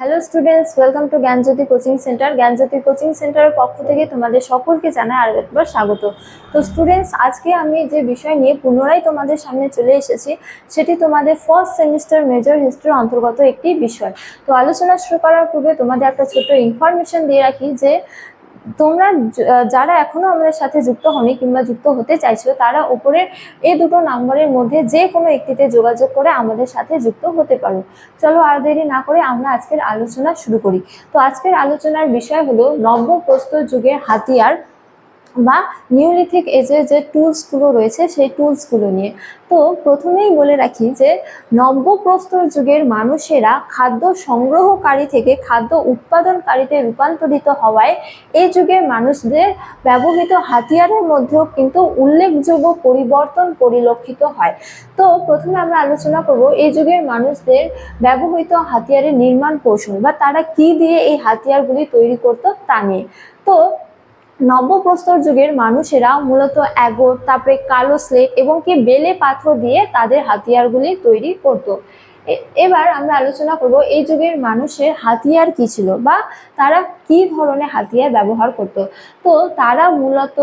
Hello students, welcome to Gyanjyoti coaching centre. Gyanjyoti coaching সেন্টারের পক্ষ থেকে তোমাদের সকলকে জানাই আরও একবার স্বাগত। তো স্টুডেন্টস, আজকে আমি যে বিষয় নিয়ে পুনরায় তোমাদের সামনে চলে এসেছি সেটি তোমাদের ফার্স্ট সেমিস্টার মেজর হিস্ট্রির অন্তর্গত একটি বিষয়। তো আলোচনা শুরু করার পূর্বে তোমাদের একটা ছোট্ট ইনফরমেশন দিয়ে রাখি যে তোমরা যারা এখনো আমাদের সাথে যুক্ত হনি কিংবা যুক্ত হতে চাইছো তারা উপরের এই দুটো নাম্বারের মধ্যে যে কোনো একটিতে যোগাযোগ করে আমাদের সাথে যুক্ত হতে পারো। চলো আর দেরি না করে আমরা আজকের আলোচনা শুরু করি। তো আজকের আলোচনার বিষয় হলো নব্য প্রস্তর যুগের হাতিয়ার বা নিওলিথিক এজের যে টুলসগুলো রয়েছে সেই টুলসগুলো নিয়ে। তো প্রথমেই বলে রাখি যে নব্যপ্রস্তর যুগের মানুষেরা খাদ্য সংগ্রহকারী থেকে খাদ্য উৎপাদনকারীতে রূপান্তরিত হওয়ায় এই যুগের মানুষদের ব্যবহৃত হাতিয়ারের মধ্যেও কিন্তু উল্লেখযোগ্য পরিবর্তন পরিলক্ষিত হয়। তো প্রথমে আমরা আলোচনা করব এই যুগের মানুষদের ব্যবহৃত হাতিয়ারের নির্মাণ কৌশল বা তারা কি দিয়ে এই হাতিয়ারগুলি তৈরি করতো তা নিয়ে। তো নব্যপ্রস্তর যুগের মানুষেরা মূলত এগোর, তারপরে কালো স্লেট এবং কি বেলে পাথর দিয়ে তাদের হাতিয়ারগুলি তৈরি করত। এবার আমরা আলোচনা করব এই যুগের মানুষের হাতিয়ার কি ছিল বা তারা কি ধরনের হাতিয়ার ব্যবহার করত। তো তারা মূলত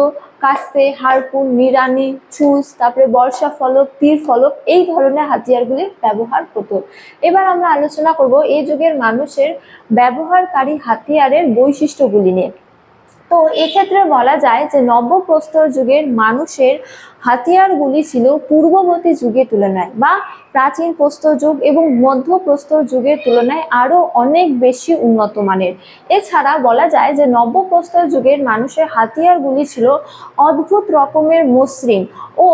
কাস্তে, হারপুন, নিড়ানি, ছুঁচ, তারপরে বর্ষা ফলক, তীর ফলক এই ধরনের হাতিয়ারগুলি ব্যবহার করত। এবার আমরা আলোচনা করব এই যুগের মানুষের ব্যবহারকারী হাতিয়ারের বৈশিষ্ট্যগুলি নিয়ে। তো এক্ষেত্রে বলা যায় যে নব্যপ্রস্তর যুগের মানুষের হাতিয়ারগুলি ছিল পূর্ববর্তী যুগের তুলনায় বা প্রাচীন প্রস্তর যুগ এবং মধ্যপ্রস্তর যুগের তুলনায় আরও অনেক বেশি উন্নত মানের। এছাড়া বলা যায় যে নব্যপ্রস্তর যুগের মানুষের হাতিয়ারগুলি ছিল অদ্ভুত রকমের মসৃণ ও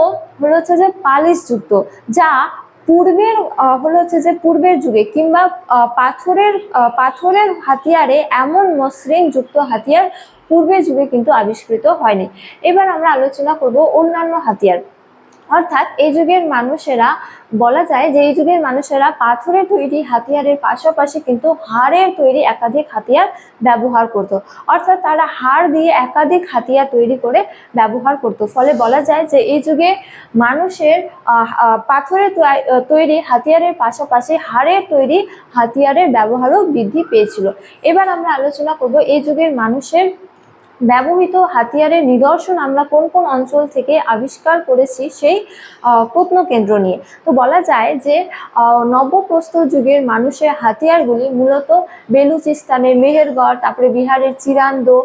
হচ্ছে যে পালিশযুক্ত, যা পূর্বের যুগে কিংবা পাথরের হাতিয়ারে এমন মসৃণ যুক্ত হাতিয়ার পূর্বের যুগে কিন্তু আবিষ্কৃত হয়নি। এবার আমরা আলোচনা করব অন্যান্য হাতিয়ার। অর্থাৎ এই যুগের মানুষেরা বলা যায় যে এই যুগের মানুষেরা পাথরের তৈরি হাতিয়ারের পাশাপাশি কিন্তু হাড়ের তৈরি একাধিক হাতিয়ার ব্যবহার করত। অর্থাৎ তারা হাড় দিয়ে একাধিক হাতিয়ার তৈরি করে ব্যবহার করত। ফলে বলা যায় যে এই যুগে মানুষের পাথরের তৈরি হাতিয়ারের পাশাপাশি হাড়ের তৈরি হাতিয়ারের ব্যবহারও বৃদ্ধি পেয়েছিল। এবার আমরা আলোচনা করব এই যুগের মানুষের ব্যবহৃত হাতিয়ারের নিদর্শন আমরা কোন কোন অঞ্চল থেকে আবিষ্কার করেছি সেই প্রত্নকেন্দ্র নিয়ে। তো বলা যায় যে নব্যপ্রস্তর যুগের মানুষের হাতিয়ারগুলি মূলত বেলুচিস্তানের মেহেরগড়, তারপরে বিহারের চিরান্দো,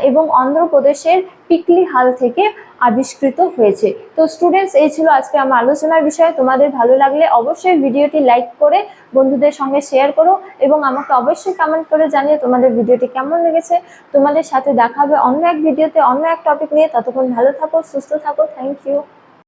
এবং অন্ধ্রপ্রদেশের পিকলিহাল থেকে আবিষ্কৃত হয়েছে। তো স্টুডেন্টস, এই ছিল আজকে আমার আলোচনার বিষয়। তোমাদের ভালো লাগলে অবশ্যই ভিডিওটি লাইক করে বন্ধুদের সঙ্গে শেয়ার করো এবং আমাকে অবশ্যই কমেন্ট করে জানিয়ে তোমাদের ভিডিওটি কেমন লেগেছে। তোমাদের সাথে দেখা হবে অন্য এক ভিডিওতে অন্য এক টপিক নিয়ে। ততক্ষণ ভালো থাকো, সুস্থ থাকো। Thank you.